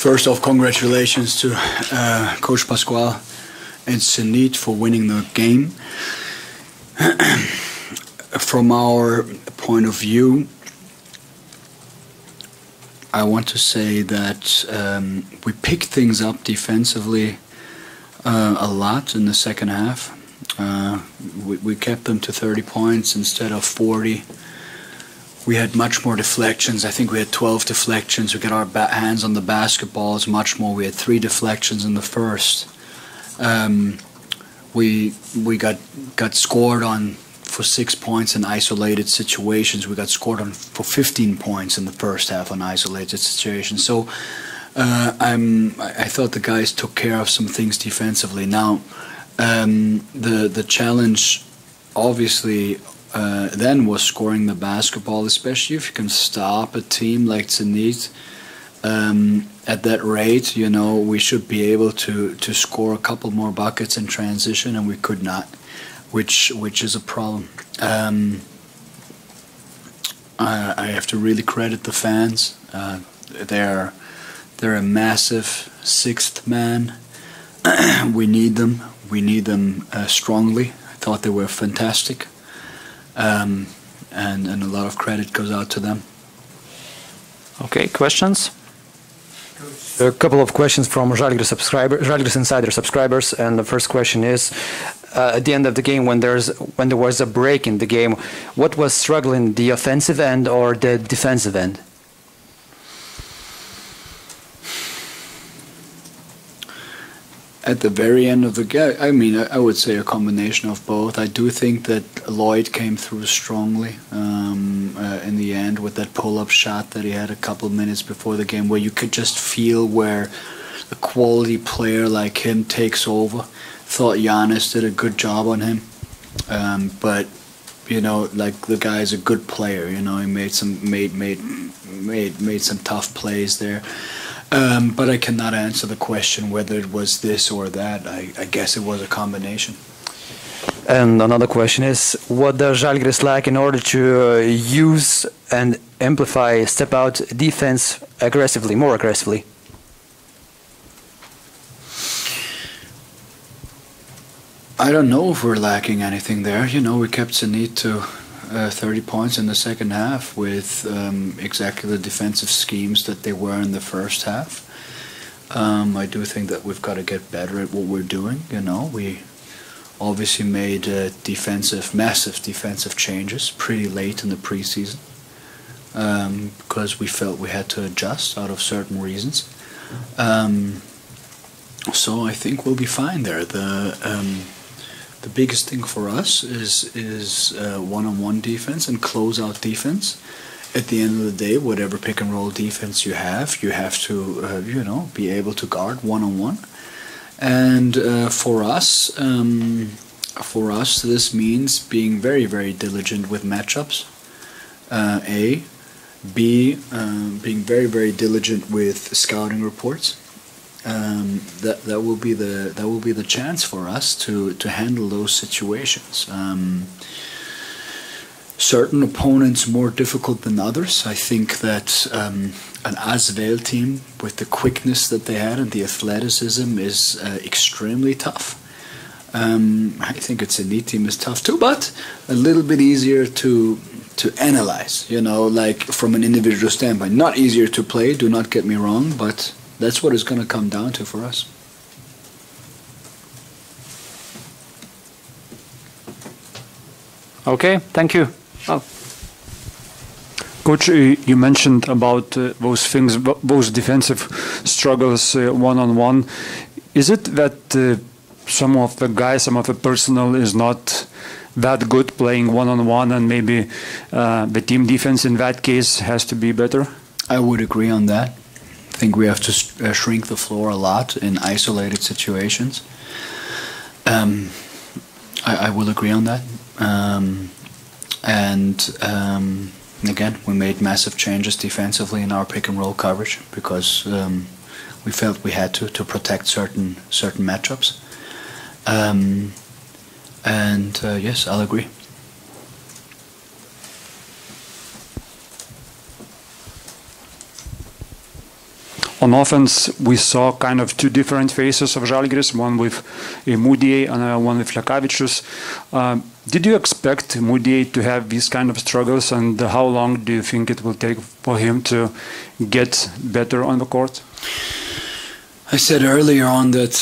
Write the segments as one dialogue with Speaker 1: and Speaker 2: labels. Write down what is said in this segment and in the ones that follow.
Speaker 1: First off, congratulations to Coach Pascual and Zenit for winning the game. From our point of view, I want to say that we picked things up defensively a lot in the second half. We kept them to 30 points instead of 40. We had much more deflections. I think we had 12 deflections. We got our hands on the basketballs much more. We had 3 deflections in the first. We got scored on for 6 points in isolated situations. We got scored on for 15 points in the first half on isolated situations. So I thought the guys took care of some things defensively. Now the challenge obviously then was scoring the basketball, especially if you can stop a team like Zenit at that rate. You know, we should be able to score a couple more buckets in transition, and we could not, which is a problem. I have to really credit the fans. They're a massive sixth man. We need them. We need them strongly. I thought they were fantastic. And a lot of credit goes out to them.
Speaker 2: Okay, questions?
Speaker 3: A couple of questions from Žalgiris Insider subscribers, and the first question is: at the end of the game, when there was a break in the game, what was struggling, the offensive end or the defensive end?
Speaker 1: At the very end of the game, I mean, I would say a combination of both. I do think that Lloyd came through strongly in the end with that pull-up shot that he had a couple minutes before the game, where you could just feel where a quality player like him takes over. Thought Giannis did a good job on him, but you know, like, the guy's a good player. You know, he made some tough plays there. But I cannot answer the question whether it was this or that. I guess it was a combination.
Speaker 3: And another question is: what does Žalgiris lack in order to use and amplify step-out defense aggressively, more aggressively?
Speaker 1: I don't know if we're lacking anything there. You know, we kept Zenit to 30 points in the second half with exactly the defensive schemes that they were in the first half. I do think that we've got to get better at what we're doing. You know, we obviously made massive defensive changes pretty late in the preseason because we felt we had to adjust out of certain reasons. So I think we'll be fine there. The biggest thing for us is one-on-one defense and close-out defense. At the end of the day, whatever pick-and-roll defense you have to you know, be able to guard one-on-one. And for us, this means being very, very diligent with matchups. A, B, being very, very diligent with scouting reports. That will be the chance for us to handle those situations. Certain opponents more difficult than others. I think that an Asvel team with the quickness that they had and the athleticism is extremely tough. I think a Zenit team is tough too, but a little bit easier to analyze. You know, like from an individual standpoint, not easier to play. Do not get me wrong, but that's what it's going to come down to for us.
Speaker 2: Okay, thank you. Oh.
Speaker 4: Coach, you mentioned about those things, those defensive struggles one-on-one. Is it that some of the guys, some of the personnel is not that good playing one-on-one, and maybe the team defense in that case has to be better?
Speaker 1: I would agree on that. I think we have to shrink the floor a lot in isolated situations. I will agree on that. Again, we made massive changes defensively in our pick and roll coverage because we felt we had to protect certain matchups. Yes, I'll agree.
Speaker 4: on offense, we saw kind of two different faces of Žalgiris, one with Mudiay and one with Lekavičius. Did you expect Mudiay to have these kind of struggles, and how long do you think it will take for him to get better on the court?
Speaker 1: I said earlier on that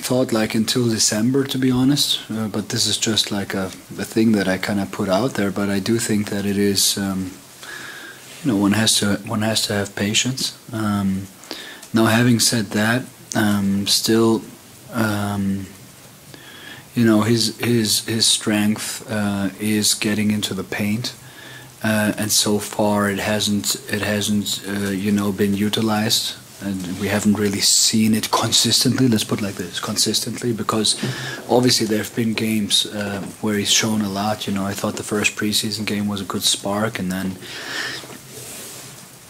Speaker 1: thought like until December, to be honest, but this is just like a thing that I kind of put out there. But I do think that it is, one has to have patience. Now, having said that, still, his strength is getting into the paint, and so far it hasn't been utilized. And we haven't really seen it consistently, let's put it like this, consistently, because obviously there have been games where he's shown a lot. I thought the first preseason game was a good spark, and then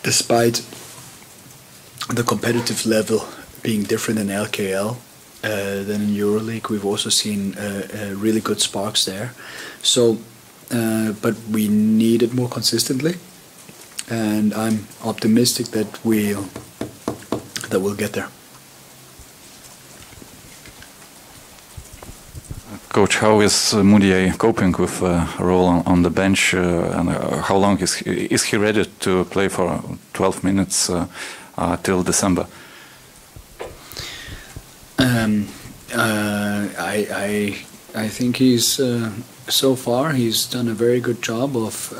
Speaker 1: despite the competitive level being different in LKL than in EuroLeague, we've also seen really good sparks there. So, but we need it more consistently, and I'm optimistic that we'll get there.
Speaker 5: Coach, how is Mudiay coping with a role on the bench, and how long is he ready to play for 12 minutes till December?
Speaker 1: I think he's so far he's done a very good job of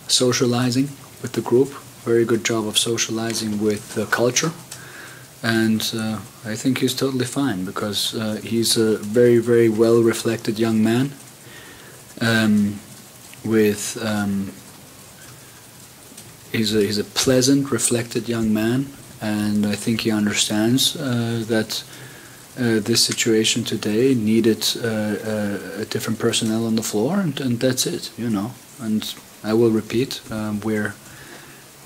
Speaker 1: socializing with the group. Very good job of socializing with the culture, and I think he's totally fine because he's a very, very well reflected young man he's a pleasant, reflected young man, and I think he understands that this situation today needed a different personnel on the floor, and that's it, and I will repeat, we're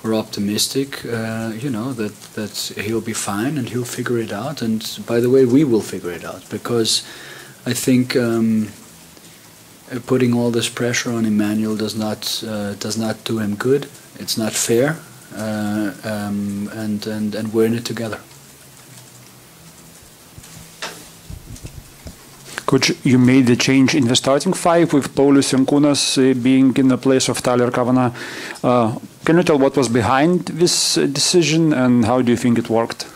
Speaker 1: optimistic, that he'll be fine and he'll figure it out. And by the way, we will figure it out, because I think putting all this pressure on Emmanuel does not do him good. It's not fair, and we're in it together.
Speaker 4: Coach, you made the change in the starting five with Paulius Jankūnas being in the place of Tyler Kavanagh. Can you tell what was behind this decision, and how do you think it worked?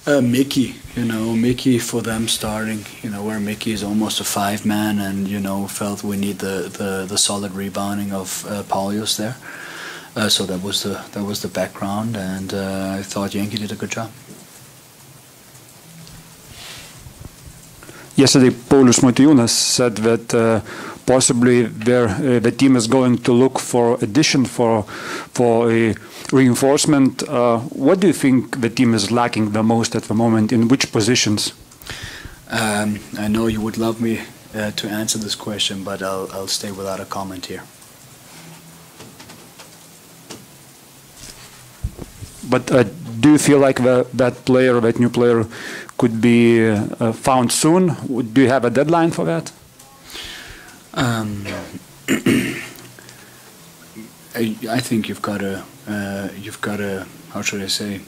Speaker 1: Mickey, Mickey for them starting, where Mickey is almost a five-man, and felt we need the solid rebounding of Paulius there. So that was the background, and I thought Yankee did a good job.
Speaker 4: Yesterday, Paulius Motiejūnas said that possibly the team is going to look for addition, for a reinforcement. What do you think the team is lacking the most at the moment? In which positions?
Speaker 1: I know you would love me to answer this question, but I'll stay without a comment here.
Speaker 4: But do you feel like that new player, could be found soon? Do you have a deadline for that?
Speaker 1: I think you've got to, how should I say?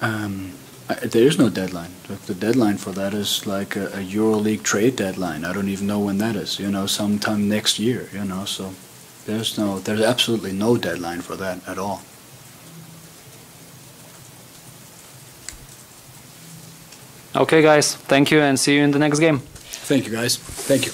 Speaker 1: There is no deadline. The deadline for that is like a EuroLeague trade deadline. I don't even know when that is. Sometime next year. So there's absolutely no deadline for that at all.
Speaker 2: Okay, guys. Thank you, and see you in the next game.
Speaker 1: Thank you, guys. Thank you.